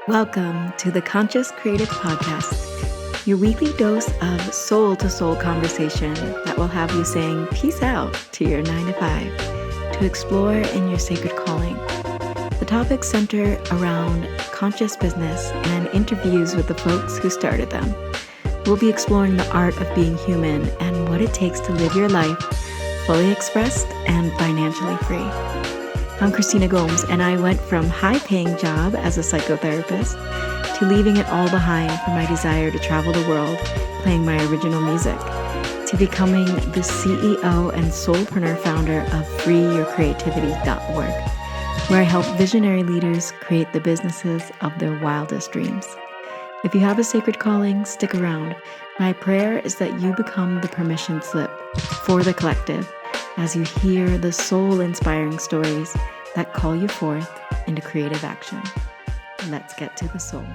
Welcome to the Conscious Creative Podcast, your weekly dose of soul-to-soul conversation that will have you saying peace out to your 9 to 5 to explore in your sacred calling. The topics center around conscious business and interviews with the folks who started them. We'll be exploring the art of being human and what it takes to live your life fully expressed and financially free. I'm Christina Gomes, and I went from high-paying job as a psychotherapist to leaving it all behind for my desire to travel the world playing my original music, to becoming the CEO and soulpreneur founder of freeyourcreativity.org, where I help visionary leaders create the businesses of their wildest dreams. If you have a sacred calling, stick around. My prayer is that you become the permission slip for the collective as you hear the soul-inspiring stories that call you forth into creative action. Let's get to the soul.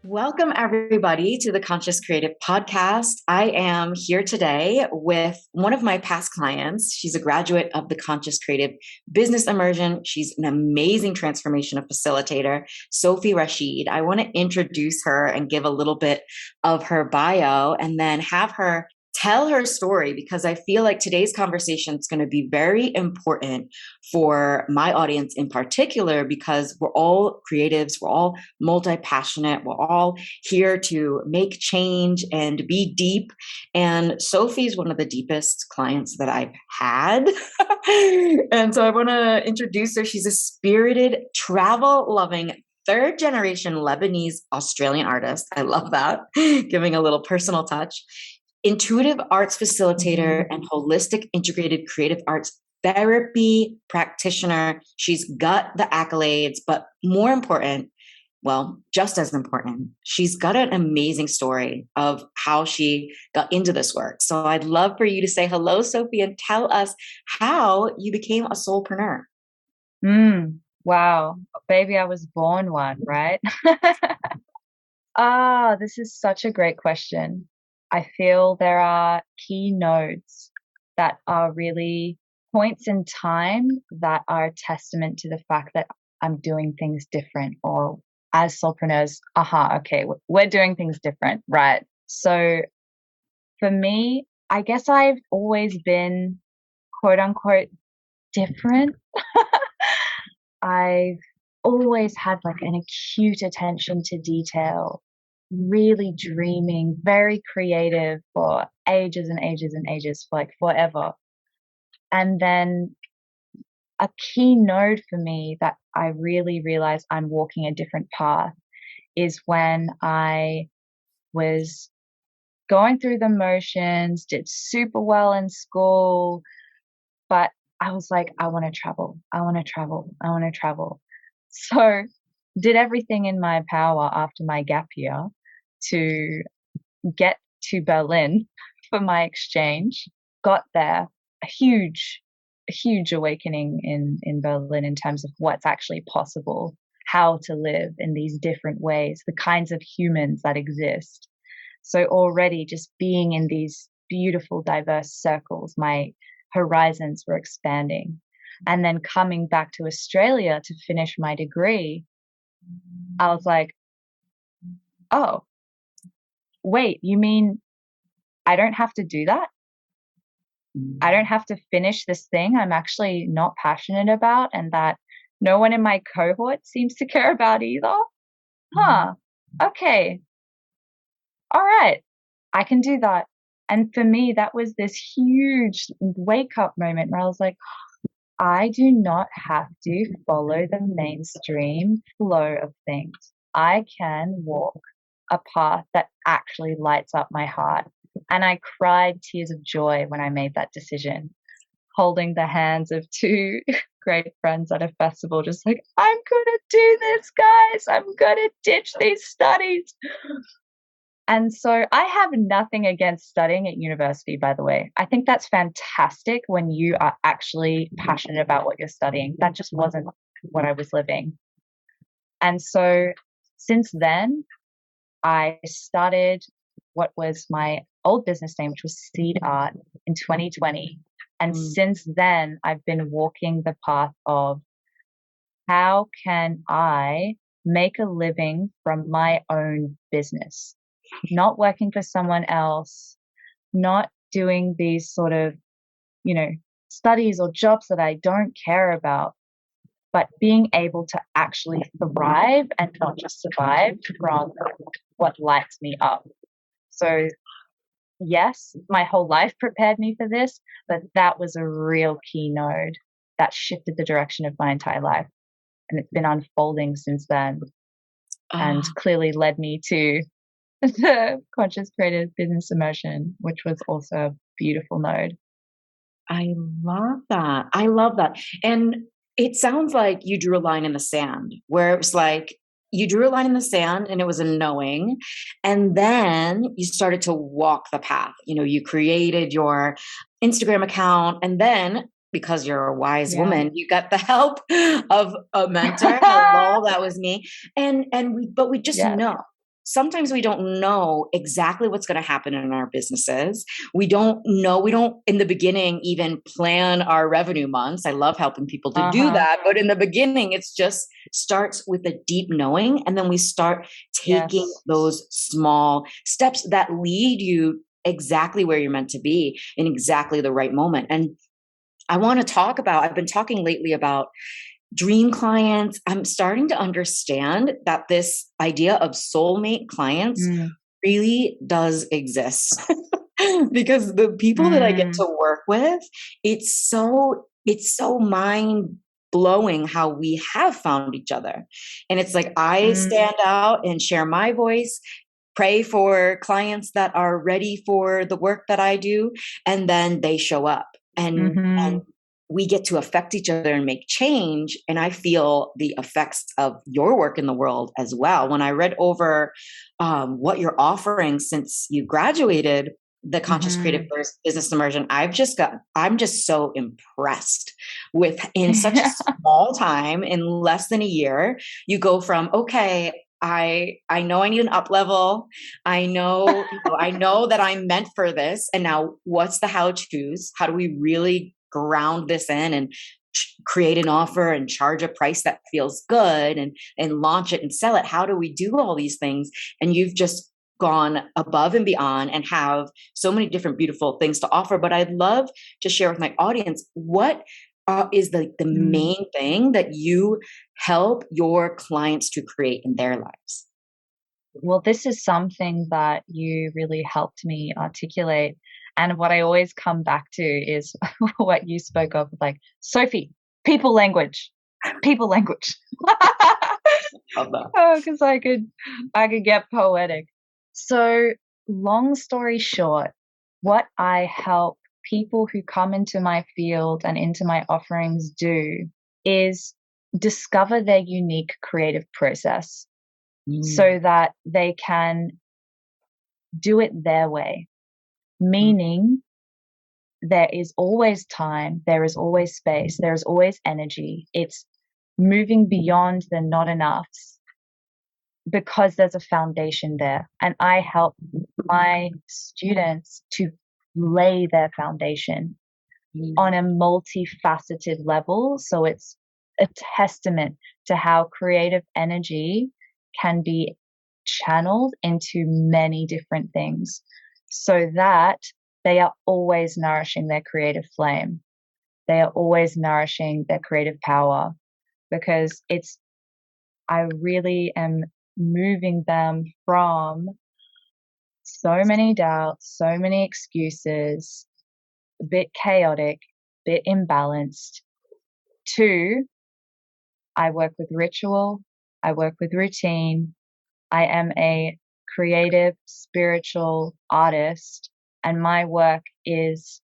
Welcome, everybody, to the Conscious Creative Podcast. I am here today with one of my past clients. She's a graduate of the Conscious Creative Business Immersion. She's an amazing transformation facilitator, Sophie Rasheed. I want to introduce her and give a little bit of her bio and then have her tell her story, because I feel like today's conversation is going to be very important for my audience in particular, because we're all creatives, we're all multi-passionate, we're all here to make change and be deep. And Sophie's one of the deepest clients that I've had. And so I want to introduce her. She's a spirited, travel-loving, third-generation Lebanese-Australian artist. I love that, giving a little personal touch. Intuitive arts facilitator and holistic integrated creative arts therapy practitioner. She's got the accolades, but more important, well, just as important, she's got an amazing story of how she got into this work. So I'd love for you to say hello, Sophie, and tell us how you became a soulpreneur. Wow, baby, I was born one, right? This is such a great question. I feel there are key nodes that are really points in time that are a testament to the fact that I'm doing things different, or as soulpreneurs, okay, we're doing things different, right? So for me, I guess I've always been quote unquote different. I've always had like an acute attention to detail, really dreaming, very creative for ages and ages and ages, for like forever. And then a key node for me that I really realized I'm walking a different path is when I was going through the motions, did super well in school, but I was like, I want to travel. I want to travel. I want to travel. So did everything in my power after my gap year to get to Berlin for my exchange. Got there, a huge awakening in Berlin in terms of what's actually possible, how to live in these different ways, the kinds of humans that exist. So already just being in these beautiful, diverse circles, my horizons were expanding. And then coming back to Australia to finish my degree, I was like, oh, wait, you mean I don't have to do that? I don't have to finish this thing I'm actually not passionate about and that no one in my cohort seems to care about either? Okay. All right. I can do that. And for me, that was this huge wake up moment where I was like, I do not have to follow the mainstream flow of things. I can walk a path that actually lights up my heart. And I cried tears of joy when I made that decision, holding the hands of two great friends at a festival, just like, I'm going to do this, guys. I'm going to ditch these studies. And so I have nothing against studying at university, by the way. I think that's fantastic when you are actually passionate about what you're studying. That just wasn't what I was living. And so since then, I started what was my old business name, which was Seed Art, in 2020. And since then, I've been walking the path of how can I make a living from my own business? Not working for someone else, not doing these sort of, studies or jobs that I don't care about, but being able to actually thrive and not just survive from what lights me up. So, yes, my whole life prepared me for this, but that was a real key node that shifted the direction of my entire life. And it's been unfolding since then and Oh, clearly led me to the conscious creative business immersion, which was also a beautiful node. I love that. I love that. And it sounds like you drew a line in the sand where it was like you drew a line in the sand and it was a knowing. And then you started to walk the path. You created your Instagram account. And then because you're a wise Yeah. woman, you got the help of a mentor. Hello, that was me. But we just Yes. know. Sometimes we don't know exactly what's going to happen in our businesses. We don't know, we don't in the beginning even plan our revenue months. I love helping people to do Uh-huh. that, but in the beginning it's just starts with a deep knowing, and then we start taking Yes. those small steps that lead you exactly where you're meant to be in exactly the right moment. And I want to talk about, I've been talking lately about dream clients. I'm starting to understand that this idea of soulmate clients Mm. really does exist. Because the people that I get Mm. to work with, it's so mind blowing how we have found each other. And it's like I Mm. stand out and share my voice, pray for clients that are ready for the work that I do, and then they show up, and Mhm. we get to affect each other and make change. And I feel the effects of your work in the world as well. When I read over what you're offering since you graduated the conscious creative Mhm. business immersion, I'm just so impressed with, in such a small time, in less than a year, you go from, okay, I know I need an up level. I know that I'm meant for this. And now what's the how to's? How do we really ground this in and create an offer and charge a price that feels good, and launch it and sell it? How do we do all these things? And you've just gone above and beyond and have so many different beautiful things to offer. But I'd love to share with my audience, what is the Mm. main thing that you help your clients to create in their lives? Well, this is something that you really helped me articulate. And what I always come back to is what you spoke of, like, Sophie, people language, people language. Love that. Oh, because I could get poetic. So, long story short, what I help people who come into my field and into my offerings do is discover their unique creative process Mm, so that they can do it their way. mm, Meaning, there is always time, there is always space, there is always energy. It's moving beyond the not enoughs because there's a foundation there. And I help my students to lay their foundation mm, on a multifaceted level. So it's a testament to how creative energy can be channeled into many different things so that they are always nourishing their creative flame. They are always nourishing their creative power because I really am moving them from so many doubts, so many excuses, a bit chaotic, bit imbalanced, to I work with ritual, I work with routine. I am a creative, spiritual artist, and my work is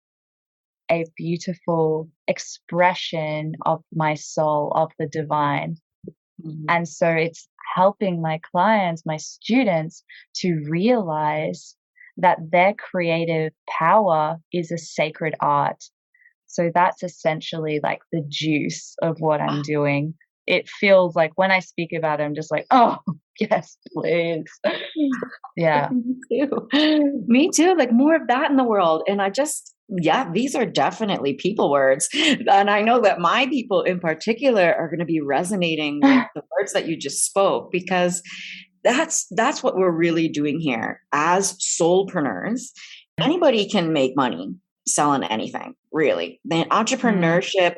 a beautiful expression of my soul, of the divine. mhm. And so it's helping my clients, my students, to realize that their creative power is a sacred art. So that's essentially like the juice of what I'm doing. It feels like when I speak about it, I'm just like, oh, yes, please. Yeah. Me too. Me too. Like more of that in the world. And I just Yeah, these are definitely people words. And I know that my people in particular are going to be resonating with the words that you just spoke, because that's what we're really doing here as soulpreneurs. Anybody can make money selling anything, really. The Mm, entrepreneurship,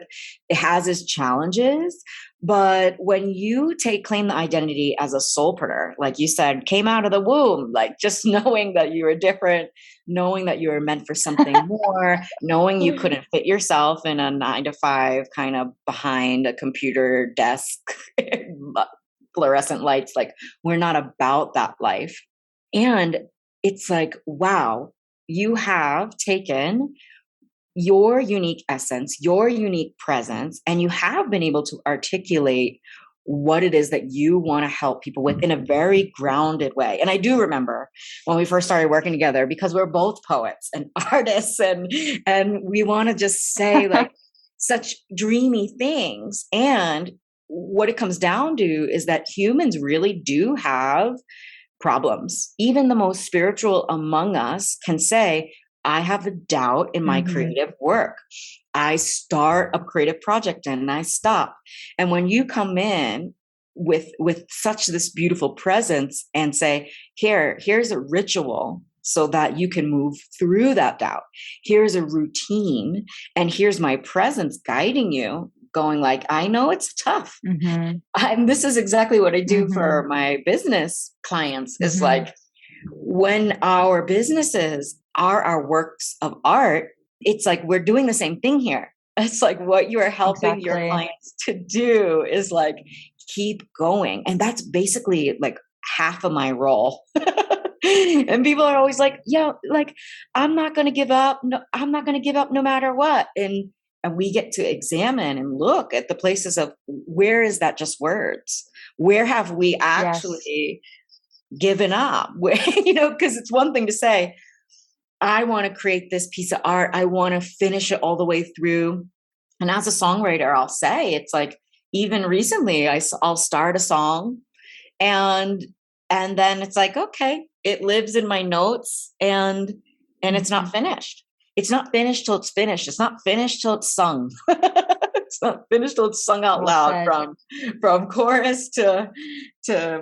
it has its challenges, but when you claim the identity as a soulpreneur, like you said, came out of the womb, like just knowing that you were different, knowing that you were meant for something more, knowing you couldn't fit yourself in a 9 to 5 kind of behind a computer desk, fluorescent lights, like we're not about that life. And it's like, wow, you have taken your unique essence, your unique presence, and you have been able to articulate what it is that you want to help people with in a very grounded way. And I do remember when we first started working together, because we're both poets and artists, and we want to just say like such dreamy things. And what it comes down to is that humans really do have problems. Even the most spiritual among us can say, I have a doubt in my mhm, creative work. I start a creative project and I stop. And when you come in with such this beautiful presence and say, here's a ritual so that you can move through that doubt. Here's a routine, and here's my presence guiding you, going like, I know it's tough, mhm, and this is exactly what I do mhm, for my business clients, is mhm. like, when our businesses are our works of art, it's like we're doing the same thing here. It's like what you are helping your Exactly. clients to do is like keep going. And that's basically like half of my role. And people are always like, yeah, like, I'm not going to give up. No, I'm not going to give up no matter what. And we get to examine and look at the places of, where is that just words? Where have we Yes. actually given up? Where, because it's one thing to say, I want to create this piece of art, I want to finish it all the way through. And as a songwriter, I'll say, it's like, even recently, I'll start a song, and then it's like, okay, it lives in my notes, and it's not Mhm. finished. It's not finished till it's finished. It's not finished till it's sung. It's not finished till it's sung out Well loud, said. from chorus to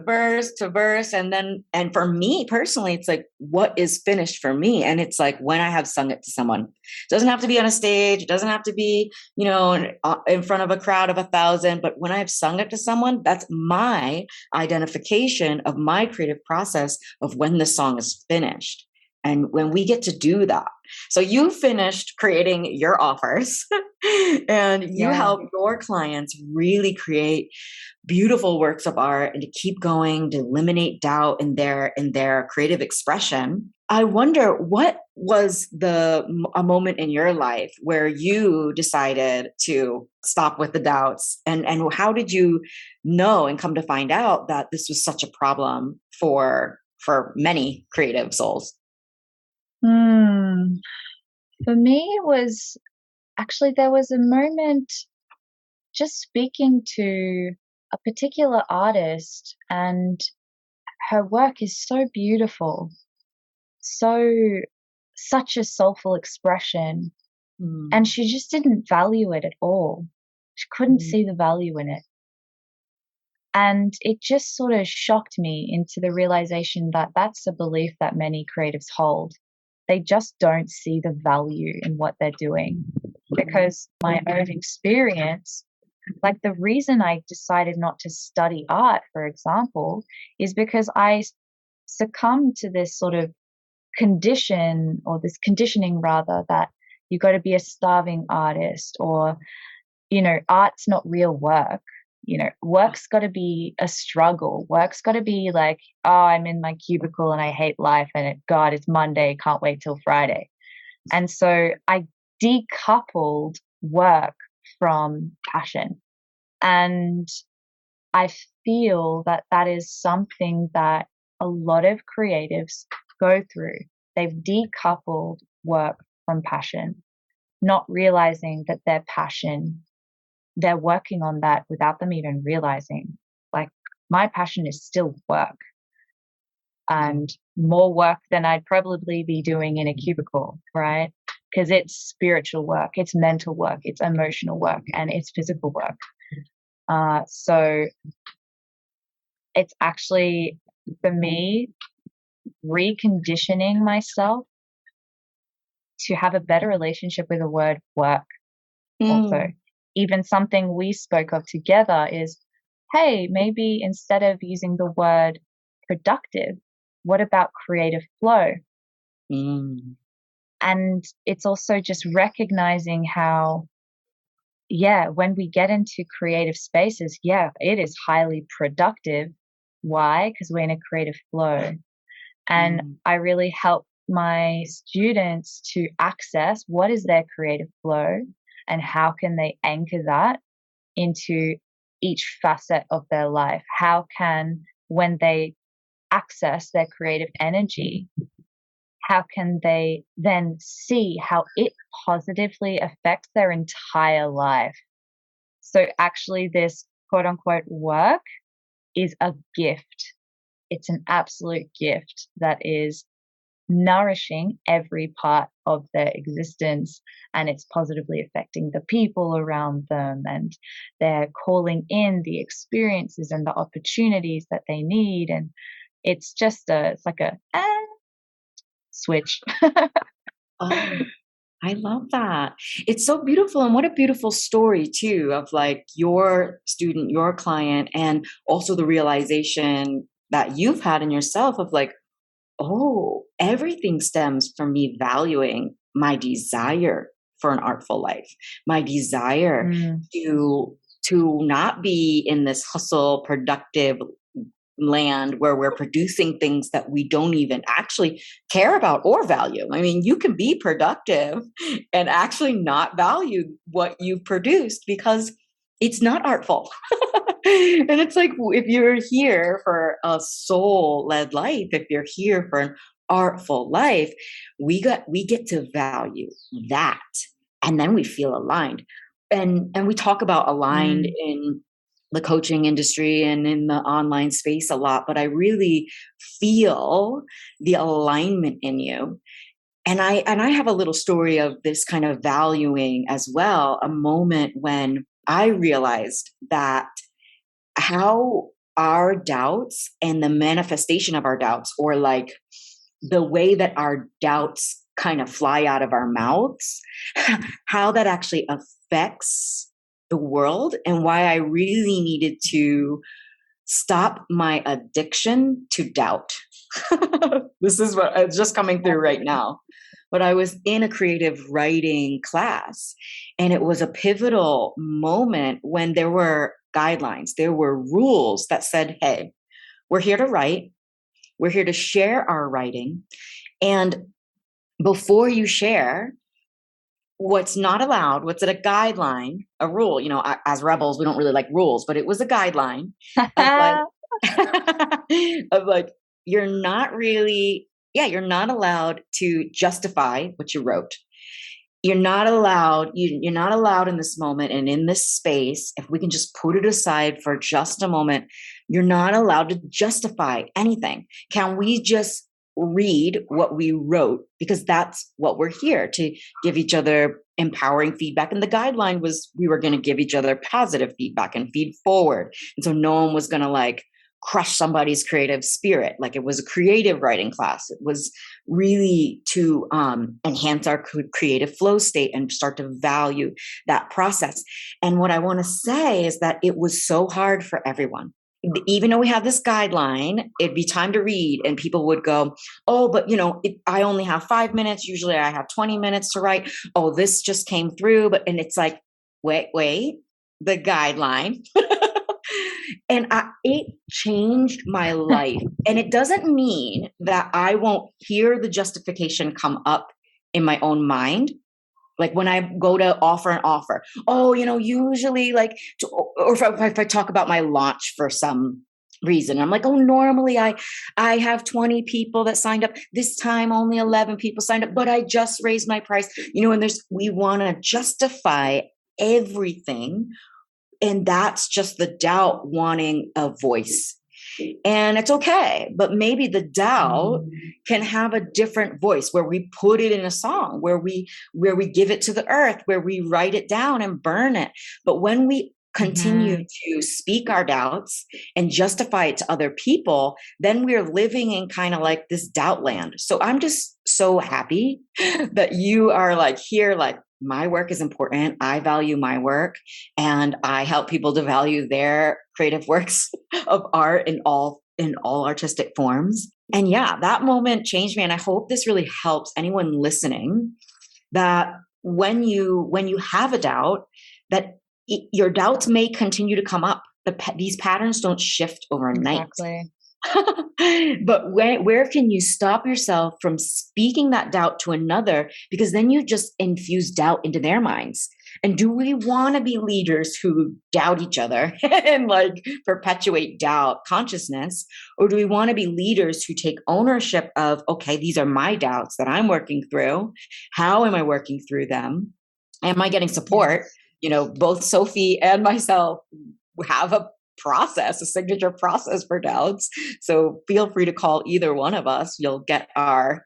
verse. And for me personally, it's like, what is finished for me? And it's like, when I have sung it to someone. It doesn't have to be on a stage, it doesn't have to be, in front of a crowd of 1,000, but when I've sung it to someone, that's my identification of my creative process of when the song is finished. And when we get to do that, so you finished creating your offers, and you Yeah. help your clients really create beautiful works of art and to keep going, to eliminate doubt in their creative expression. I wonder, what was a moment in your life where you decided to stop with the doubts, and how did you know and come to find out that this was such a problem for many creative souls? Hmm. For me, it was actually there was a moment just speaking to a particular artist, and her work is so beautiful, so such a soulful expression, and Mm, she just didn't value it at all. She couldn't mhm, see the value in it. And it just sort of shocked me into the realization that that's a belief that many creatives hold. They just don't see the value in what they're doing. mhm, Because my own experience, like the reason I decided not to study art, for example, is because I succumbed to this sort of condition, or this conditioning rather, that you got to be a starving artist, or art's not real work. Work's got to be a struggle. Work's got to be like, oh, I'm in my cubicle and I hate life, and God, it's Monday, can't wait till Friday. And so I decoupled work from passion. And I feel that that is something that a lot of creatives go through. They've decoupled work from passion, not realizing that their passion, they're working on that without them even realizing. Like, my passion is still work, and more work than I'd probably be doing in a cubicle, right? because it's spiritual work, it's mental work, it's emotional work, and it's physical work. So it's actually, for me, reconditioning myself to have a better relationship with the word work. Also, even something we spoke of together is, hey, maybe instead of using the word productive, what about creative flow? And it's also just recognizing how, when we get into creative spaces, it is highly productive. Why? Because we're in a creative flow. And I really help my students to access what is their creative flow and how can they anchor that into each facet of their life. How can, when they access their creative energy, how can they then see how it positively affects their entire life? So actually, this quote unquote work is a gift. It's an absolute gift that is nourishing every part of their existence, and it's positively affecting the people around them, and they're calling in the experiences and the opportunities that they need. And it's just it's like a switch. Oh, I love that. It's so beautiful. And what a beautiful story, too, of like your student, your client, and also the realization that you've had in yourself of like, oh, everything stems from me valuing my desire for an artful life, my desire to not be in this hustle, productive land where we're producing things that we don't even actually care about or value. I mean, you can be productive and actually not value what you've produced because it's not artful. And it's like, if you're here for a soul-led life, if you're here for an artful life, we get to value that, and then we feel aligned. And we talk about aligned in the coaching industry and in the online space a lot, but I really feel the alignment in you. And I have a little story of this kind of valuing as well, a moment when I realized that how our doubts and the manifestation of our doubts, or like the way that our doubts kind of fly out of our mouths, how that actually affects the world, and why I really needed to stop my addiction to doubt. This is what it's just coming through right now. But I was in a creative writing class, and it was a pivotal moment when there were guidelines, there were rules that said, hey, we're here to write, we're here to share our writing. And before you share, what's not allowed, what's a guideline, a rule, as rebels, we don't really like rules, but it was a guideline of of like, you're not allowed to justify what you wrote. You're not allowed in this moment and in this space, if we can just put it aside for just a moment, you're not allowed to justify anything. Can we just read what we wrote? Because that's what we're here to give each other empowering feedback. And the guideline was we were going to give each other positive feedback and feed forward. And so no one was going to like crush somebody's creative spirit. Like, it was a creative writing class. It was really to enhance our creative flow state and start to value that process. And what I want to say is that it was so hard for everyone. Even though we have this guideline, it'd be time to read, and people would go, oh, but I only have 5 minutes. Usually I have 20 minutes to write. Oh, this just came through. And it's like, wait, the guideline. And it changed my life. And it doesn't mean that I won't hear the justification come up in my own mind. Like when I go to offer an offer, usually like, or if I talk about my launch for some reason, I'm like, oh, normally I have 20 people that signed up. This time only 11 people signed up, but I just raised my price, and we want to justify everything. And that's just the doubt wanting a voice. And it's okay. But maybe the doubt can have a different voice, where we put it in a song, where we give it to the earth, where we write it down and burn it. But when we continue to speak our doubts and justify it to other people, then we're living in kind of like this doubt land. So I'm just so happy that you are like here, like, my work is important. I value my work, and I help people to value their creative works of art in all artistic forms. And yeah, that moment changed me. And I hope this really helps anyone listening, that when you have a doubt, that your doubts may continue to come up. These patterns don't shift overnight. Exactly. But where can you stop yourself from speaking that doubt to another? Because then you just infuse doubt into their minds. And do we want to be leaders who doubt each other and like perpetuate doubt consciousness? Or do we want to be leaders who take ownership of, okay, these are my doubts that I'm working through. How am I working through them? Am I getting support? Yes. Both Sophie and myself have a signature process for doubts. So feel free to call either one of us. You'll get our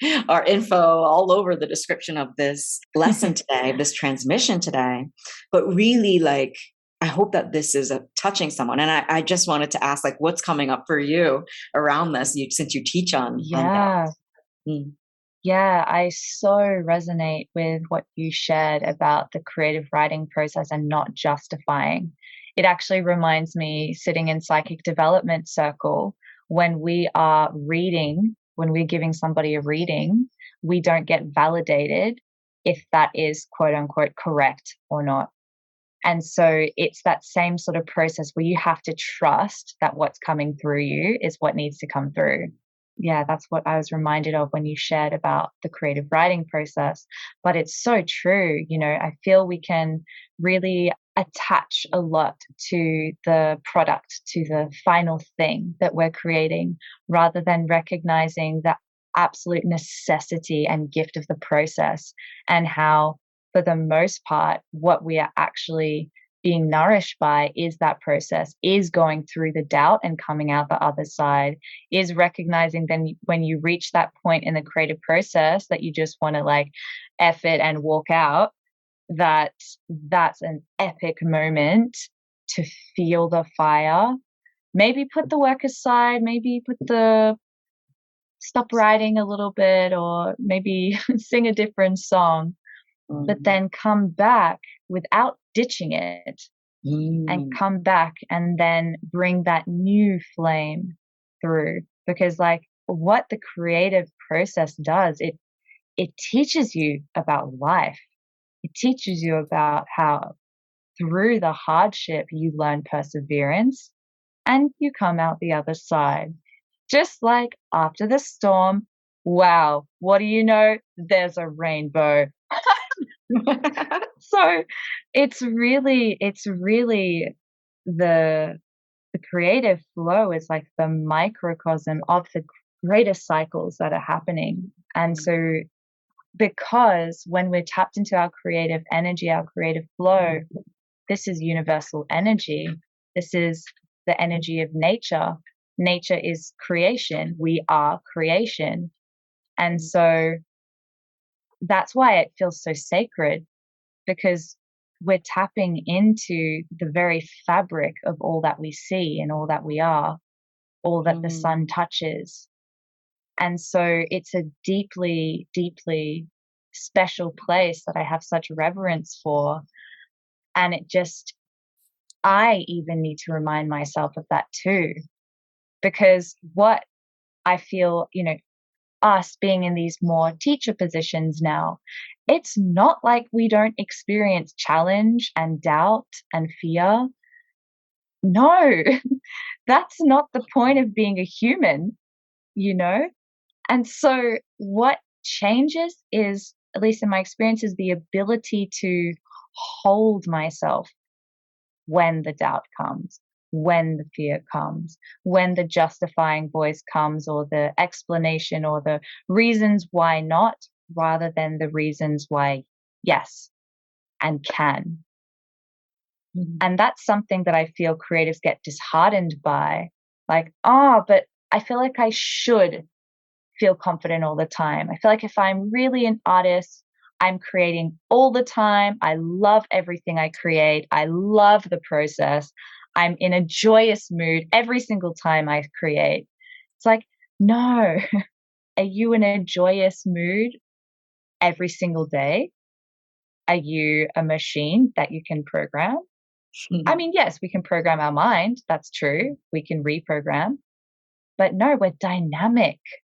info all over the description of this lesson today, this transmission today. But really, like, I hope that this is touching someone. And I just wanted to ask, like, what's coming up for you around this, since you teach on doubts? Yeah, I so resonate with what you shared about the creative writing process and not justifying. It actually reminds me, sitting in psychic development circle, when we are reading, when we're giving somebody a reading, we don't get validated if that is quote unquote correct or not. And so it's that same sort of process where you have to trust that what's coming through you is what needs to come through. Yeah, that's what I was reminded of when you shared about the creative writing process. But it's so true. I feel we can really attach a lot to the product, to the final thing that we're creating, rather than recognizing the absolute necessity and gift of the process, and how, for the most part, what we are actually being nourished by is that process, is going through the doubt and coming out the other side, is recognizing then when you reach that point in the creative process that you just want to like F it and walk out, that's an epic moment to feel the fire. Maybe put the work aside, maybe stop writing a little bit, or maybe sing a different song, but then come back without ditching it, and come back and then bring that new flame through. Because like what the creative process does, it teaches you about life. It teaches you about how through the hardship you learn perseverance, and you come out the other side. Just like after the storm, wow, what do you know? There's a rainbow. So it's really the creative flow is like the microcosm of the greater cycles that are happening. And so, because when we're tapped into our creative energy, our creative flow, this is universal energy. This is the energy of nature. Nature is creation. We are creation. And so that's why it feels so sacred, because we're tapping into the very fabric of all that we see and all that we are, all that the sun touches. And so it's a deeply, deeply special place that I have such reverence for. And I even need to remind myself of that too, because what I feel, us being in these more teacher positions now, it's not like we don't experience challenge and doubt and fear. No, that's not the point of being a human, And so what changes is, at least in my experience, is the ability to hold myself when the doubt comes, when the fear comes, when the justifying voice comes, or the explanation or the reasons why not, rather than the reasons why yes and can. And that's something that I feel creatives get disheartened by, Like, oh, but I feel like I should feel confident all the time. I feel like if I'm really an artist, I'm creating all the time. I love everything I create. I love the process. I'm in a joyous mood every single time I create. It's like, no, are you in a joyous mood every single day? Are you a machine that you can program? I mean, yes, we can program our mind. That's true. We can reprogram. But no, we're dynamic.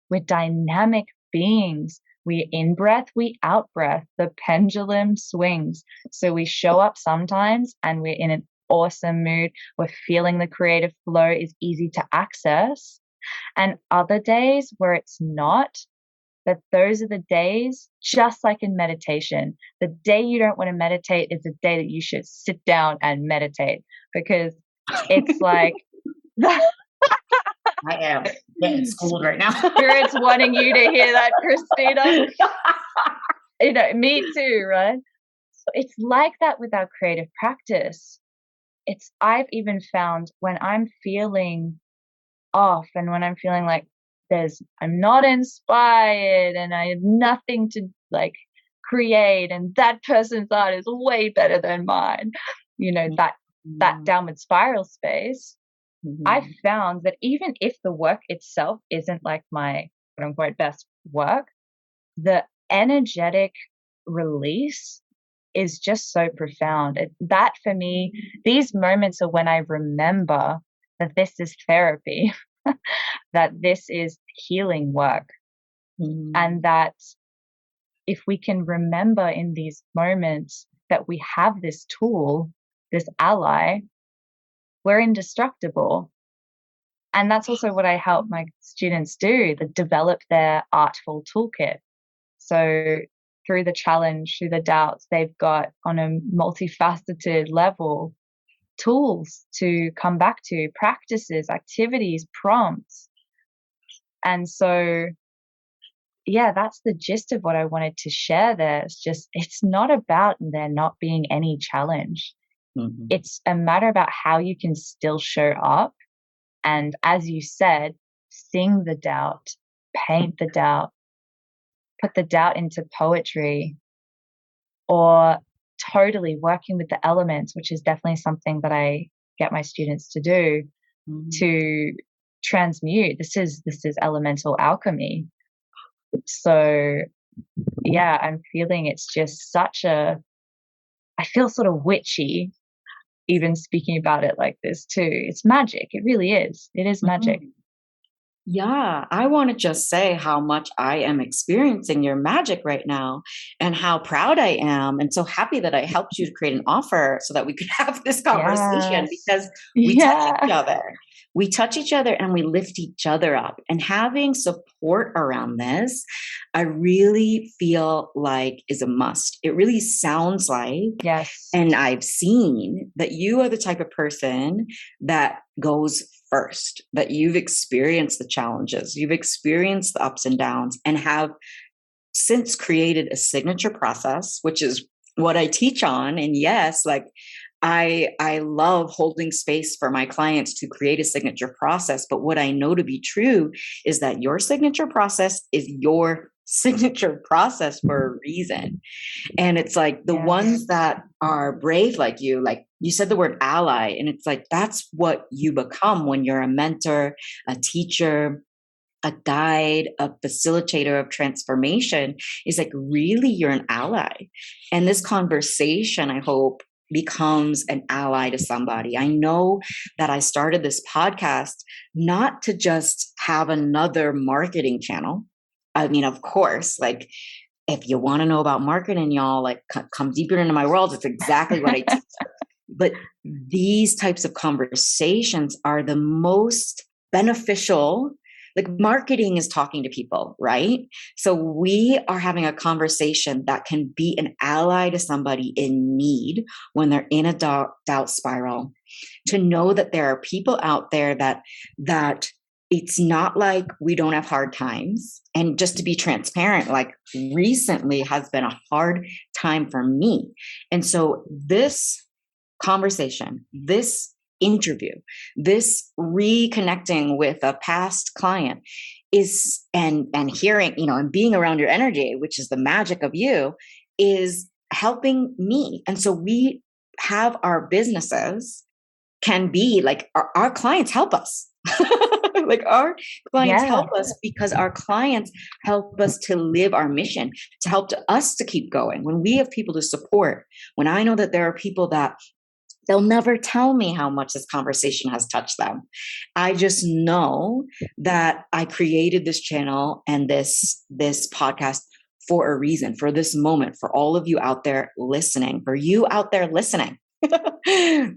We're dynamic beings. We in breath, we out breath. The pendulum swings. So we show up sometimes and we're in an awesome mood. We're feeling the creative flow is easy to access. And other days where it's not, that those are the days, just like in meditation. The day you don't want to meditate is the day that you should sit down and meditate, because it's like I am getting schooled right now. Spirit's wanting you to hear that, Christina. You know, me too, right? So it's like that with our creative practice. I've even found when I'm feeling off and when I'm feeling like I'm not inspired and I have nothing to like create and that person's art is way better than mine, you know, that downward spiral space. I've found that even if the work itself isn't like my quote unquote best work, the energetic release is just so profound. That for me, these moments are when I remember that this is therapy, that this is healing work, and that if we can remember in these moments that we have this tool, this ally, we're indestructible. And that's also what I help my students do, that develop their artful toolkit. So through the challenge, through the doubts, they've got on a multifaceted level tools to come back to, practices, activities, prompts. And so, yeah, that's the gist of what I wanted to share there. It's not about there not being any challenge. It's a matter about how you can still show up. And as you said, sing the doubt, paint the doubt, put the doubt into poetry, or totally working with the elements, which is definitely something that I get my students to do, to transmute. This is elemental alchemy. So yeah, I'm feeling it's just I feel sort of witchy even speaking about it like this too. It's magic. It really is. It is magic. Yeah, I want to just say how much I am experiencing your magic right now and how proud I am and so happy that I helped you to create an offer so that we could have this conversation, because we touch each other. We touch each other and we lift each other up. And having support around this, I really feel like is a must. It really sounds like, yes, and I've seen that you are the type of person that goes first, that you've experienced the challenges, you've experienced the ups and downs, and have since created a signature process, which is what I teach on. And yes, like I love holding space for my clients to create a signature process. But what I know to be true is that your signature process is your signature process for a reason. And it's like the ones that are brave like you said the word ally, and it's like that's what you become when you're a mentor, a teacher, a guide, a facilitator of transformation. Is like really you're an ally. And this conversation, I hope, becomes an ally to somebody. I know that I started this podcast not to just have another marketing channel. I mean, of course, like if you want to know about marketing, y'all, like come deeper into my world. It's exactly what I teach. But these types of conversations are the most beneficial. Like marketing is talking to people, right? So we are having a conversation that can be an ally to somebody in need when they're in a doubt spiral. To know that there are people out there that it's not like we don't have hard times. And just to be transparent, like recently has been a hard time for me. And so this conversation, this interview, this reconnecting with a past client is, and hearing, and being around your energy, which is the magic of you, is helping me. And so we have our businesses can be like our clients help us. Like our clients help us because our clients help us to live our mission, to help us to keep going. When we have people to support, when I know that there are people that they'll never tell me how much this conversation has touched them, I just know that I created this channel and this podcast for a reason, for this moment, for all of you out there listening, for you out there listening.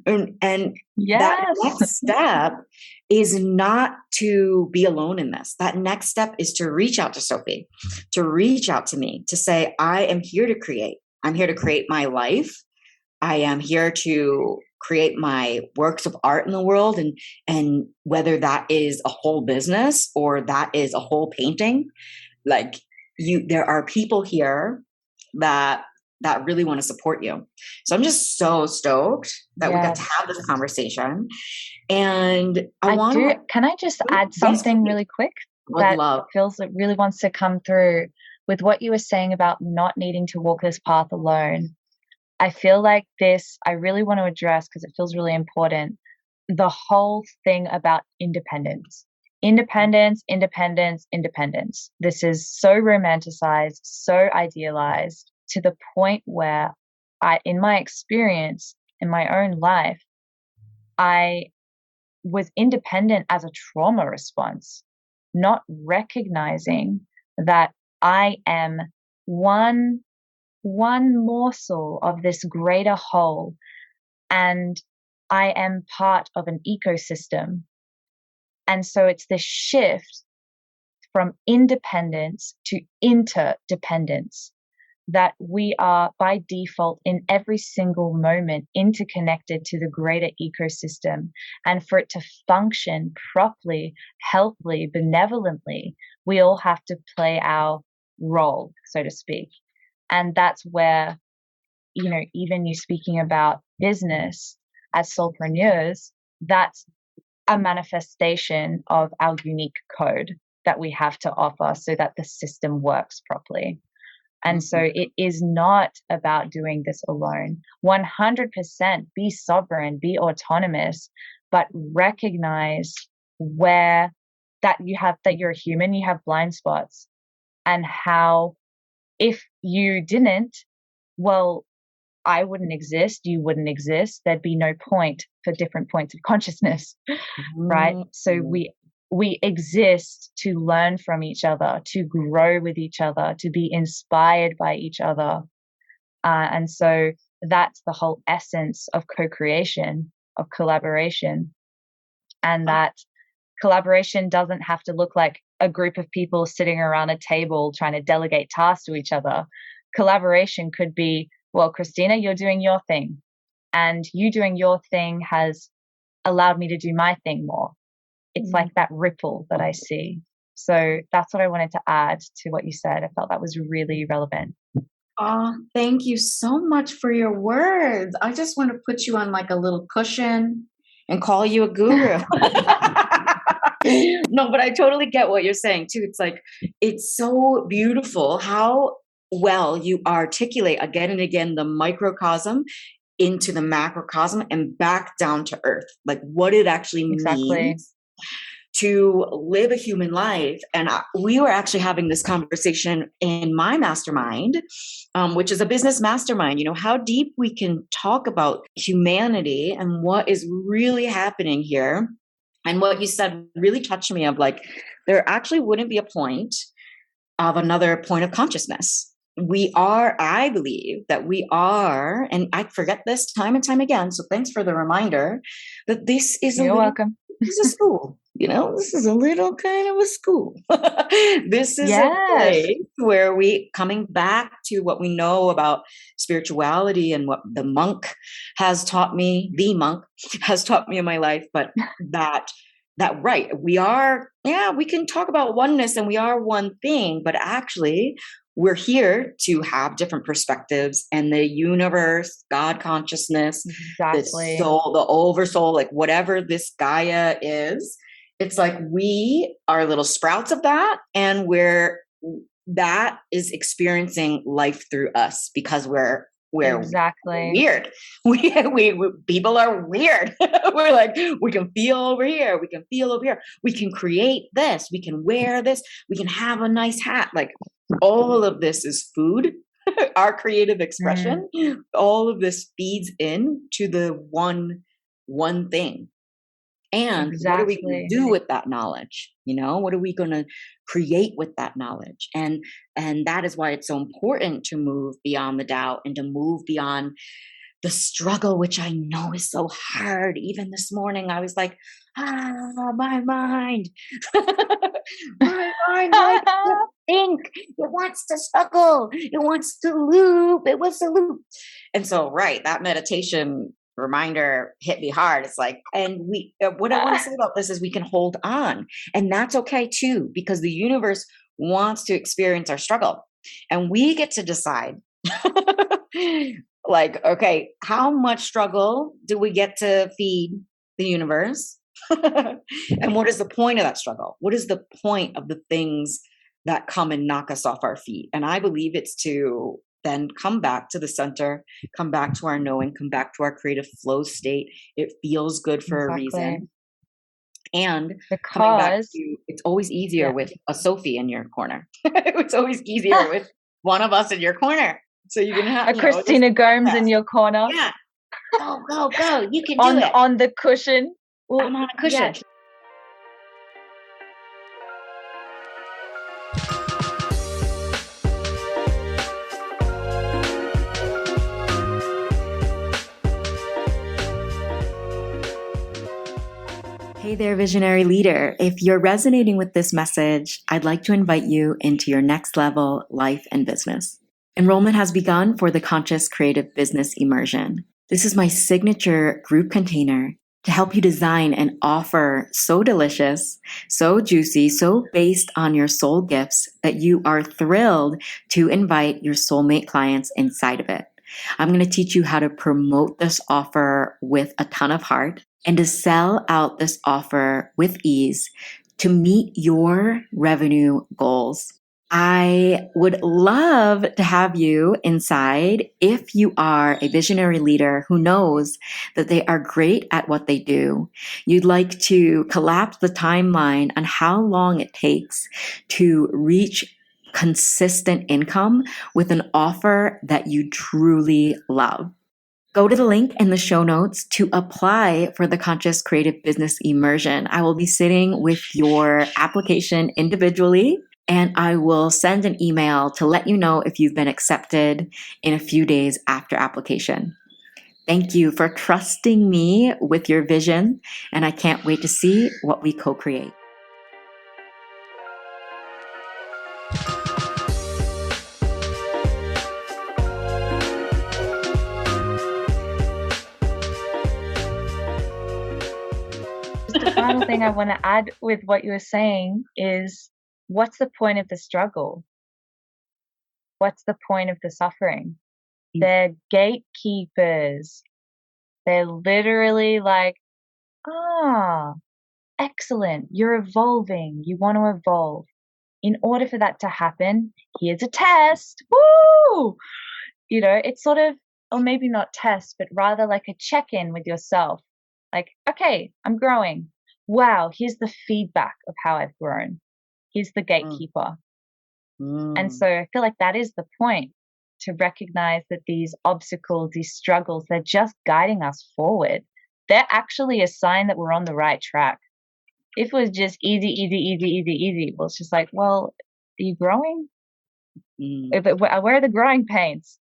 and yes. That next step is not to be alone in this. That next step is to reach out to Sophie, to reach out to me, to say, I am here to create. I'm here to create my life. I am here to create my works of art in the world. And whether that is a whole business or that is a whole painting, like there are people here that really want to support you. So I'm just so stoked that we got to have this conversation. And can I just add something really quick that feels it really wants to come through with what you were saying about not needing to walk this path alone. I feel like I really want to address, because it feels really important, the whole thing about independence. Independence, independence, independence. This is so romanticized, so idealized, to the point where in my experience, in my own life, I was independent as a trauma response, not recognizing that I am one morsel of this greater whole, and I am part of an ecosystem. And so it's this shift from independence to interdependence, that we are by default in every single moment interconnected to the greater ecosystem. And for it to function properly, healthily, benevolently, we all have to play our role, so to speak. And that's where, even you speaking about business as soulpreneurs, that's a manifestation of our unique code that we have to offer so that the system works properly. And so it is not about doing this alone. 100% be sovereign, be autonomous, but recognize that you're a human, you have blind spots, and how if you didn't, well, I wouldn't exist, you wouldn't exist, there'd be no point for different points of consciousness, right? So we exist to learn from each other, to grow with each other, to be inspired by each other. And so that's the whole essence of co-creation, of collaboration. And that collaboration doesn't have to look like a group of people sitting around a table trying to delegate tasks to each other. Collaboration could be, well, Christina, you're doing your thing, and you doing your thing has allowed me to do my thing more. It's like that ripple that I see. So that's what I wanted to add to what you said. I felt that was really relevant. Oh, thank you so much for your words. I just want to put you on like a little cushion and call you a guru. No, but I totally get what you're saying too. It's like, it's so beautiful how well you articulate again and again the microcosm into the macrocosm and back down to earth, like what it actually means to live a human life. And we were actually having this conversation in my mastermind, which is a business mastermind, how deep we can talk about humanity and what is really happening here. And what you said really touched me, of like, there actually wouldn't be a point of another point of consciousness. I believe that we are, and I forget this time and time again, so thanks for the reminder, that this is welcome. This is a school, this is a little kind of a school. This is a place where coming back to what we know about spirituality and what the monk has taught me in my life, but that right, we can talk about oneness and we are one thing, but actually we're here to have different perspectives, and the universe, God consciousness, the soul, the oversoul, like whatever this Gaia is, it's like we are little sprouts of that, and that is experiencing life through us because we're weird. We people are weird. We're like, we can feel over here, we can feel over here, we can create this, we can wear this, we can have a nice hat. Like all of this is food. Our creative expression, all of this feeds in to the one thing. And what are we going to do with that knowledge? What are we going to create with that knowledge? And that is why it's so important to move beyond the doubt and to move beyond the struggle, which I know is so hard. Even this morning, I was like, my mind, my mind likes to think. It wants to struggle. It wants to loop. It wants to loop. And so, that meditation reminder hit me hard. It's like, and what I want to say about this is we can hold on, and that's okay too, because the universe wants to experience our struggle, and we get to decide like, okay, how much struggle do we get to feed the universe? And what is the point of that struggle? What is the point of the things that come and knock us off our feet? And I believe it's to then come back to the center, come back to our knowing, come back to our creative flow state. It feels good for a reason. And coming back to, it's always easier with a Sophie in your corner. It's always easier with one of us in your corner. So you can have a Christina Gomes in your corner. Yeah. Go. You can do it. On the cushion. Well, I'm on a cushion. Yeah. Hey there, visionary leader. If you're resonating with this message, I'd like to invite you into your next level life and business. Enrollment has begun for the Conscious Creative Business Immersion. This is my signature group container to help you design an offer so delicious, so juicy, so based on your soul gifts that you are thrilled to invite your soulmate clients inside of it. I'm going to teach you how to promote this offer with a ton of heart and to sell out this offer with ease to meet your revenue goals. I would love to have you inside if you are a visionary leader who knows that they are great at what they do. You'd like to collapse the timeline on how long it takes to reach consistent income with an offer that you truly love. Go to the link in the show notes to apply for the Conscious Creative Business Immersion. I will be sitting with your application individually, and I will send an email to let you know if you've been accepted in a few days after application. Thank you for trusting me with your vision, and I can't wait to see what we co-create. The final thing I want to add with what you were saying is, what's the point of the struggle? What's the point of the suffering? They're gatekeepers. They're literally like, excellent, you're evolving, you want to evolve. In order for that to happen, here's a test. Woo! It's sort of, or maybe not test, but rather like a check-in with yourself. Like, okay, I'm growing. Wow, here's the feedback of how I've grown. Here's the gatekeeper. And so I feel like that is the point, to recognize that these obstacles, these struggles, they're just guiding us forward. They're actually a sign that we're on the right track. If it was just easy, well, it's just like, well, are you growing? Where are the growing pains?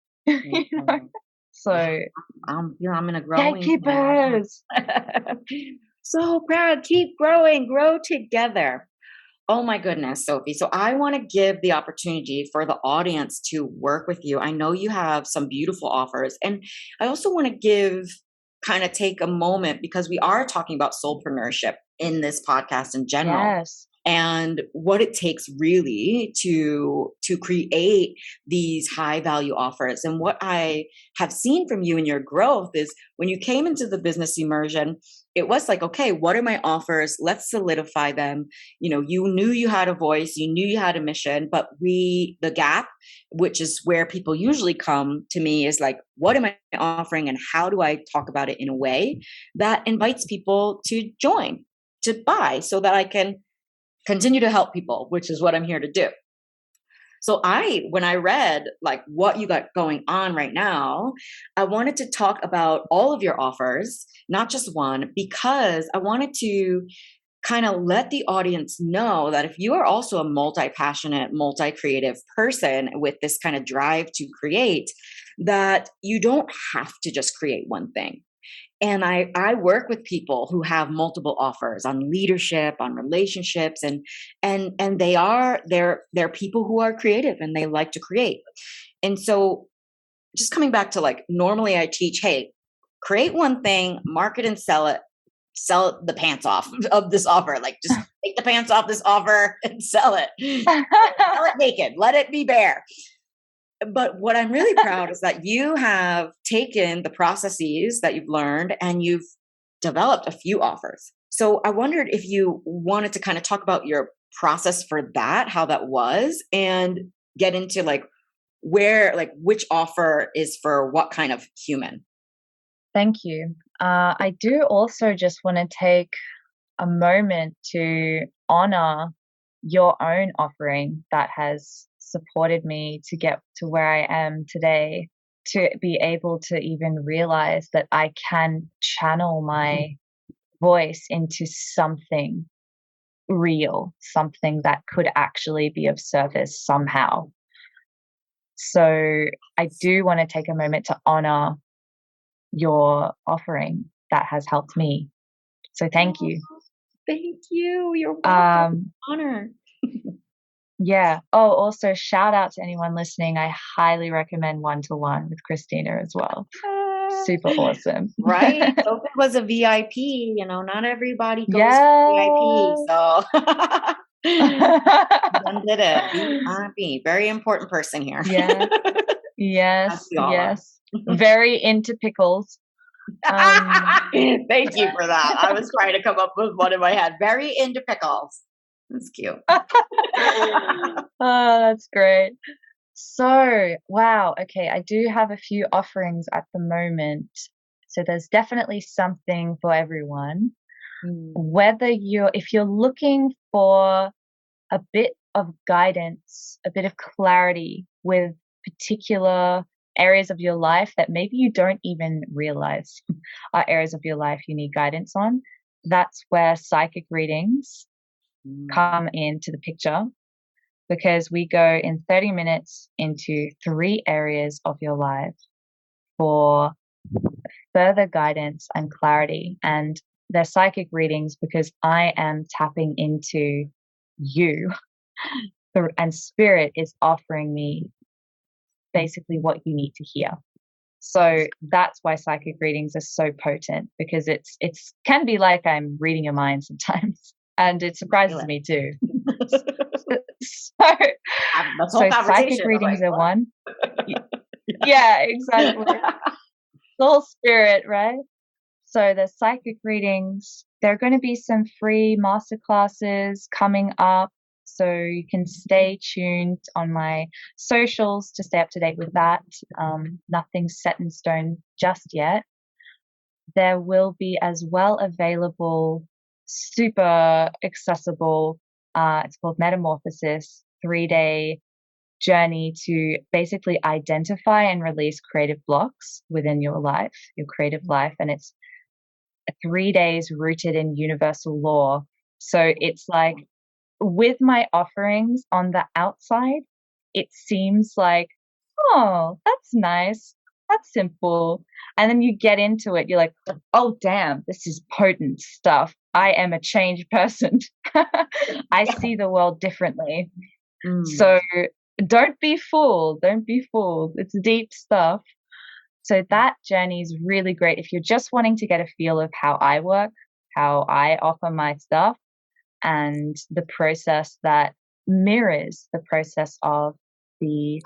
So I'm in a growing gatekeepers. So proud. Keep growing. Grow together. Oh my goodness, Sophie. So I want to give the opportunity for the audience to work with you. I know you have some beautiful offers. And I also want to take a moment, because we are talking about soulpreneurship in this podcast in general. Yes. and what it takes really to create these high value offers. And what I have seen from you in your growth is when you came into the business immersion, it was like, okay, what are my offers? Let's solidify them. You knew you had a voice, you knew you had a mission, but the gap, which is where people usually come to me, is like, what am I offering and how do I talk about it in a way that invites people to join, to buy, so that I can continue to help people, which is what I'm here to do. So when I read like what you got going on right now, I wanted to talk about all of your offers, not just one, because I wanted to kind of let the audience know that if you are also a multi-passionate, multi-creative person with this kind of drive to create, that you don't have to just create one thing. And I work with people who have multiple offers on leadership, on relationships, and they're people who are creative and they like to create. And so just coming back to like, normally I teach, hey, create one thing, market and sell the pants off of this offer. Like, just take the pants off this offer and sell it. Sell it naked. Let it be bare. But what I'm really proud is that you have taken the processes that you've learned and you've developed a few offers. So I wondered if you wanted to kind of talk about your process for that, how that was, and get into like which offer is for what kind of human. Thank you. I do also just want to take a moment to honor your own offering that has supported me to get to where I am today, to be able to even realize that I can channel my voice into something real, something that could actually be of service somehow. So I do want to take a moment to honor your offering that has helped me. So thank you. Thank you. You're welcome. Honor. Yeah. Oh, also shout out to anyone listening. I highly recommend one-to-one with Christina as well. Super awesome. Right? Sophie was a VIP, not everybody goes VIP. So one did it. VIP. Very important person here. Yeah. Yes. Yes. Very into pickles. Thank you for that. I was trying to come up with one in my head. Very into pickles. That's cute. Oh, that's great. So, wow. Okay, I do have a few offerings at the moment. So there's definitely something for everyone. If you're looking for a bit of guidance, a bit of clarity with particular areas of your life that maybe you don't even realize are areas of your life you need guidance on, that's where psychic readings come into the picture, because we go in 30 minutes into 3 areas of your life for further guidance and clarity. And they're psychic readings because I am tapping into you, and spirit is offering me basically what you need to hear. So that's why psychic readings are so potent, because it's can be like I'm reading your mind sometimes, and it surprises me too. So psychic readings are one. Yeah, exactly. Soul spirit, right? So the psychic readings, there are going to be some free masterclasses coming up. So you can stay tuned on my socials to stay up to date with that. Nothing's set in stone just yet. There will be as well available, super accessible, it's called Metamorphosis, 3-day journey to basically identify and release creative blocks within your life, your creative life. And it's 3 days rooted in universal law. So it's like, with my offerings on the outside, it seems like, oh, that's nice. That's simple. And then you get into it, you're like, oh, damn, this is potent stuff. I am a changed person. I see the world differently. So don't be fooled. Don't be fooled. It's deep stuff. So that journey is really great if you're just wanting to get a feel of how I work, how I offer my stuff. and the process that mirrors the process of the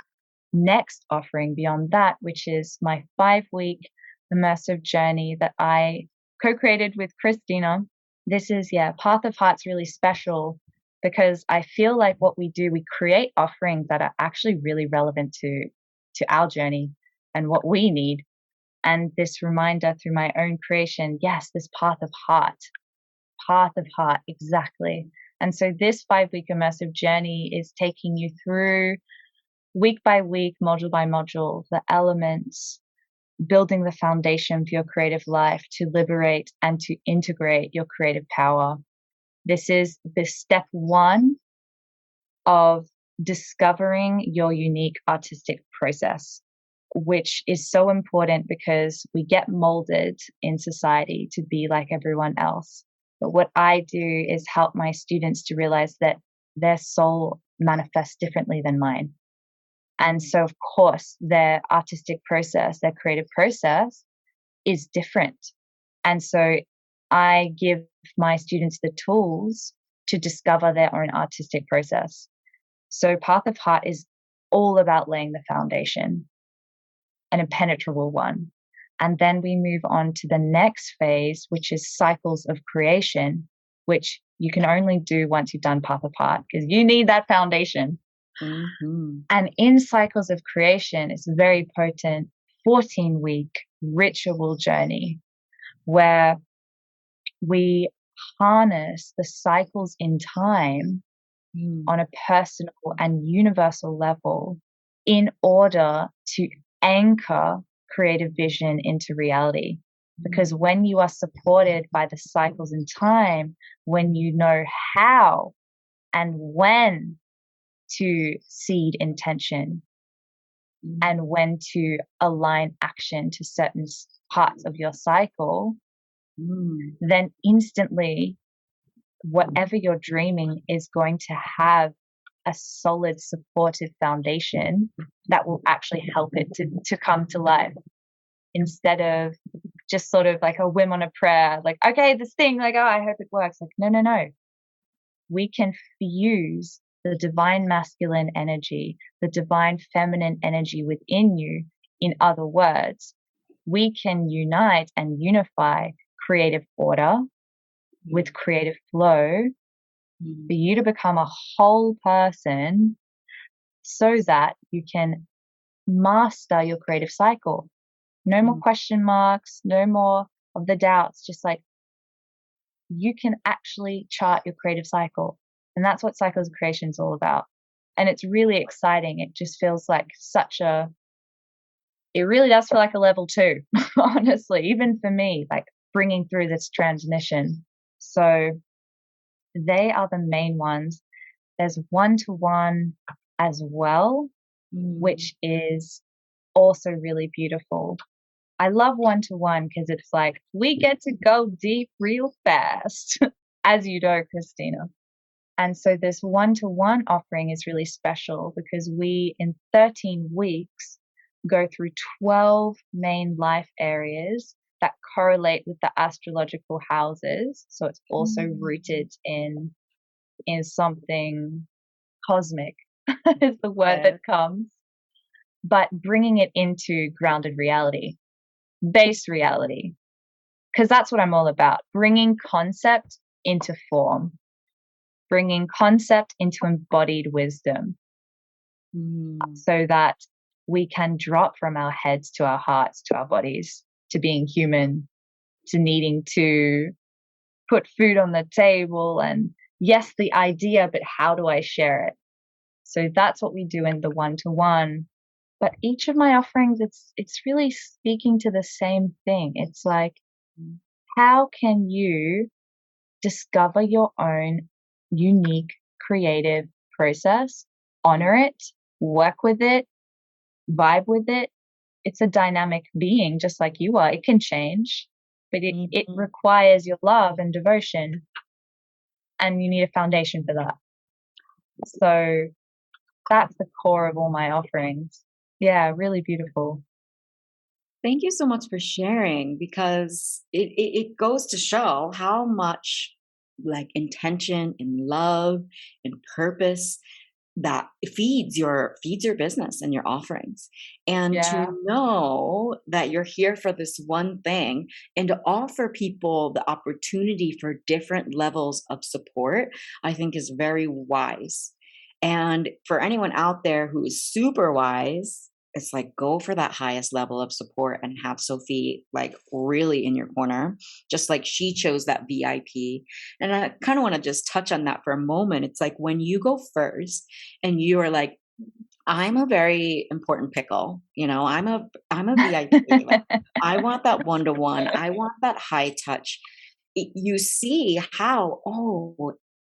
next offering beyond that, which is my 5-week immersive journey that I co-created with Christina. This is, Path of Heart's really special because I feel like what we do, we create offerings that are actually really relevant to our journey and what we need. And this reminder through my own creation, yes, this path of heart, exactly. And so this 5-week immersive journey is taking you through week by week, module by module, the elements, building the foundation for your creative life to liberate and to integrate your creative power. This is the step 1 of discovering your unique artistic process, which is so important because we get molded in society to be like everyone else. But what I do is help my students to realize that their soul manifests differently than mine. And so, of course, their artistic process, their creative process is different. And so I give my students the tools to discover their own artistic process. So Path of Heart is all about laying the foundation, an impenetrable one. And then we move on to the next phase, which is cycles of creation, which you can only do once you've done Path of Heart because you need that foundation. Mm-hmm. And in cycles of creation, it's a very potent 14-week ritual journey where we harness the cycles in time on a personal and universal level in order to anchor creative vision into reality. Because when you are supported by the cycles in time, when you know how and when to seed intention and when to align action to certain parts of your cycle, then instantly whatever you're dreaming is going to have a solid supportive foundation that will actually help it to come to life, instead of just sort of like a whim on a prayer, like, okay, this thing, like, oh, I hope it works. Like, no. We can fuse the divine masculine energy, the divine feminine energy within you. In other words, we can unite and unify creative order with creative flow for you to become a whole person so that you can master your creative cycle. No more question marks, no more of the doubts, just like you can actually chart your creative cycle. And that's what Cycles of Creation is all about. And it's really exciting. It just feels like it really does feel like a level 2, honestly, even for me, like bringing through this transmission. So they are the main ones. There's one-to-one as well, which is also really beautiful. I love one-to-one because it's like we get to go deep real fast, as you know, Christina. And so this one-to-one offering is really special because we, in 13 weeks, go through 12 main life areas that correlate with the astrological houses. So it's also rooted in something cosmic is the word that comes, but bringing it into grounded reality, base reality, because that's what I'm all about, bringing concept into form, bringing concept into embodied wisdom, so that we can drop from our heads to our hearts, to our bodies, to being human, to needing to put food on the table, and yes, the idea, but how do I share it? So that's what we do in the one-to-one. But each of my offerings, it's really speaking to the same thing. It's like, how can you discover your own unique creative process, honor it, work with it, vibe with it? It's a dynamic being just like you are. It can change, but it requires your love and devotion, and you need a foundation for that. So that's the core of all my offerings. Yeah, really beautiful. Thank you so much for sharing, because it goes to show how much like intention, in love, in purpose that feeds your business and your offerings. And to Yeah. know that you're here for this one thing and to offer people the opportunity for different levels of support, I think is very wise. And for anyone out there who is super wise, it's like go for that highest level of support and have Sophie like really in your corner, just like she chose that VIP. And I kind of want to just touch on that for a moment. It's like when you go first and you are like, I'm a very important pickle, I'm a VIP. Like I want that one-to-one. I want that high touch. You see how,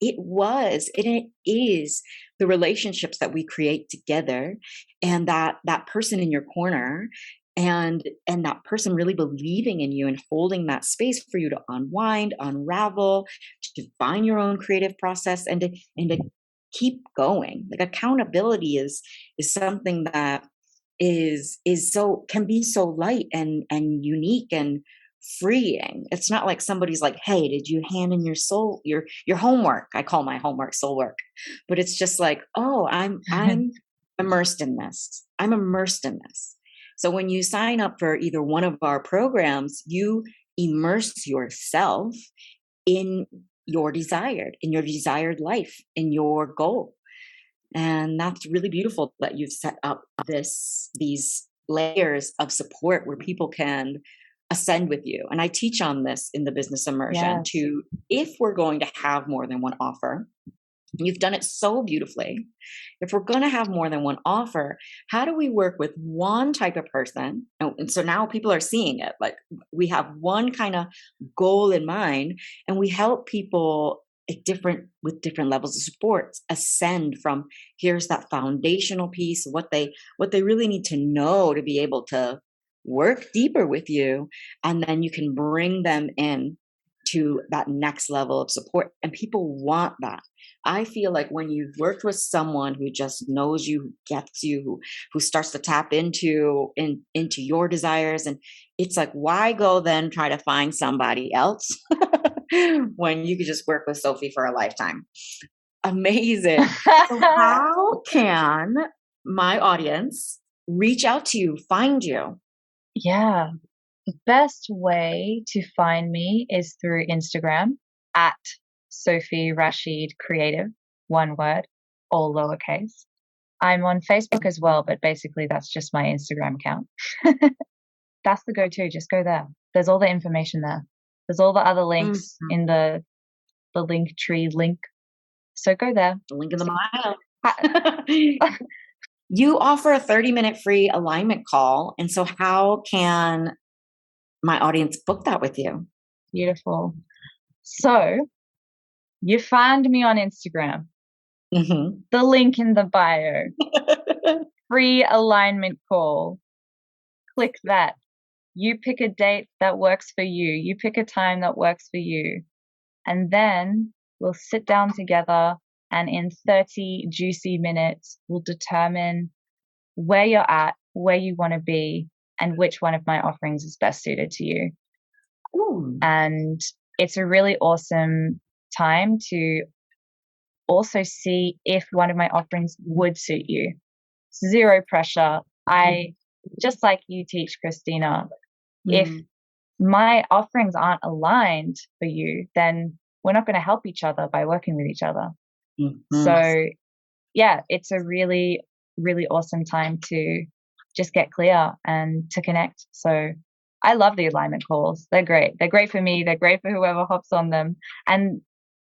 it is the relationships that we create together, and that person in your corner, and that person really believing in you and holding that space for you to unwind, unravel, to find your own creative process, and to keep going. Like accountability is something that is so can be so light and unique and freeing. It's not like somebody's like, "Hey, did you hand in your homework?" I call my homework soul work. But it's just like, "Oh, I'm immersed in this. I'm immersed in this." So when you sign up for either one of our programs, you immerse yourself in in your desired life, in your goal. And that's really beautiful that you've set up these layers of support where people can ascend with you. And I teach on this in the business immersion Yes. to, if we're going to have more than one offer, you've done it so beautifully. If we're going to have more than one offer, how do we work with one type of person? And so now people are seeing it. Like we have one kind of goal in mind, and we help people with different levels of support ascend from here's that foundational piece, what they really need to know to be able to work deeper with you, and then you can bring them in to that next level of support. And people want that. I feel like when you've worked with someone who just knows you, who gets you, who starts to tap into your desires, and it's like, why go then try to find somebody else when you could just work with Sophie for a lifetime? Amazing. So how can my audience reach out to you, find you? Yeah. The best way to find me is through Instagram at Sophie Rasheed Creative, one word, all lowercase. I'm on Facebook as well, but basically that's just my Instagram account. That's the go-to. Just go there. There's all the information there. There's all the other links Mhm. in the link tree link. So go there. Link in the Ha- bio. You offer a 30-minute free alignment call. And so, how can my audience book that with you? Beautiful. So you find me on Instagram. Mhm. The link in the bio. Free alignment call. Click that. You pick a date that works for you. You pick a time that works for you. And then we'll sit down together, and in 30 juicy minutes, we'll determine where you're at, where you want to be, and which one of my offerings is best suited to you. Ooh. And it's a really awesome time to also see if one of my offerings would suit you. Zero pressure. I, just like you teach, Christina, if Mm. my offerings aren't aligned for you, then we're not going to help each other by working with each other. Mhm. So, yeah, it's a really, really awesome time to just get clear and to connect. So, I love the alignment calls. They're great. They're great for me. They're great for whoever hops on them. And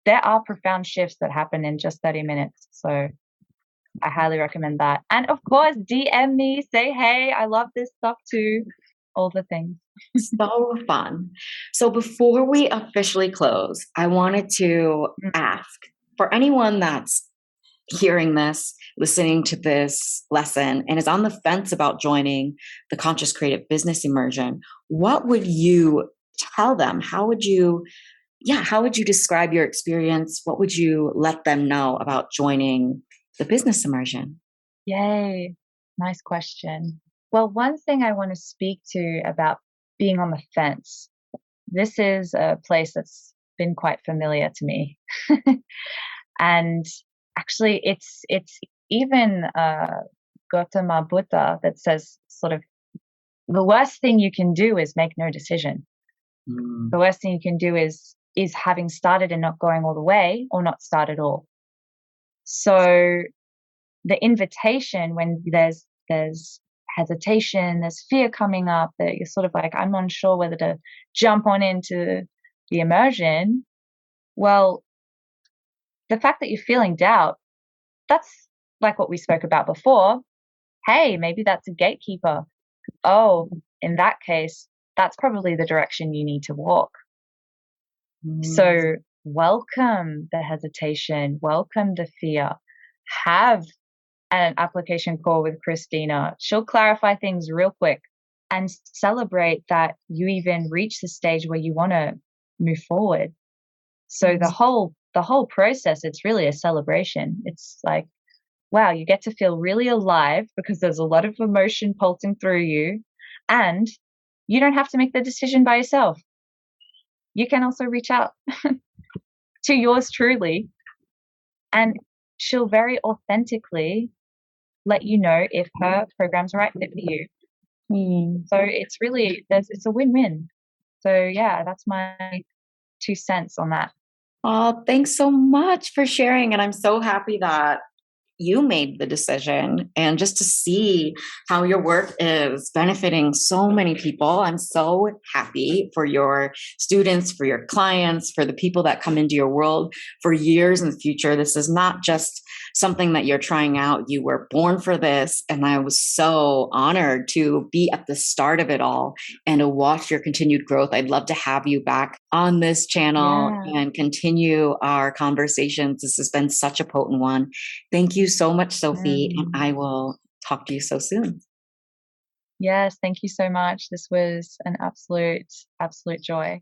there are profound shifts that happen in just 30 minutes. So, I highly recommend that. And of course, DM me, say, hey, I love this stuff too. All the things. So fun. So before we officially close, I wanted to Mm. ask for anyone that's hearing this, listening to this lesson, and is on the fence about joining the Conscious Creative Business Immersion, what would you tell them? How would you describe your experience? What would you let them know about joining the business immersion? Yay. Nice question. Well, one thing I want to speak to about being on the fence. This is a place that's been quite familiar to me. And actually, it's even Gautama Buddha that says sort of the worst thing you can do is make no decision. The worst thing you can do is having started and not going all the way, or not start at all. So the invitation when there's hesitation, there's fear coming up, that you're sort of like, I'm unsure whether to jump on into the immersion. Well, the fact that you're feeling doubt, that's like what we spoke about before. Hey, maybe that's a gatekeeper. Oh, in that case, that's probably the direction you need to walk. So welcome the hesitation, welcome the fear. Have an application call with Christina. She'll clarify things real quick, and celebrate that you even reach the stage where you want to move forward. So the whole process, it's really a celebration. It's like, wow, you get to feel really alive because there's a lot of emotion pulsing through you, and you don't have to make the decision by yourself. You can also reach out to yours truly, and she'll very authentically let you know if her program's the right fit for you. So it's really, it's a win-win. So yeah, that's my 2 cents on that. Oh, thanks so much for sharing. And I'm so happy that you made the decision, and just to see how your work is benefiting so many people. I'm so happy for your students, for your clients, for the people that come into your world for years in the future. This is not just something that you're trying out. You were born for this. And I was so honored to be at the start of it all and to watch your continued growth. I'd love to have you back on this channel and continue our conversations. This has been such a potent one. Thank you so much, Sophie, and I will talk to you so soon. Yes, thank you so much. This was an absolute joy.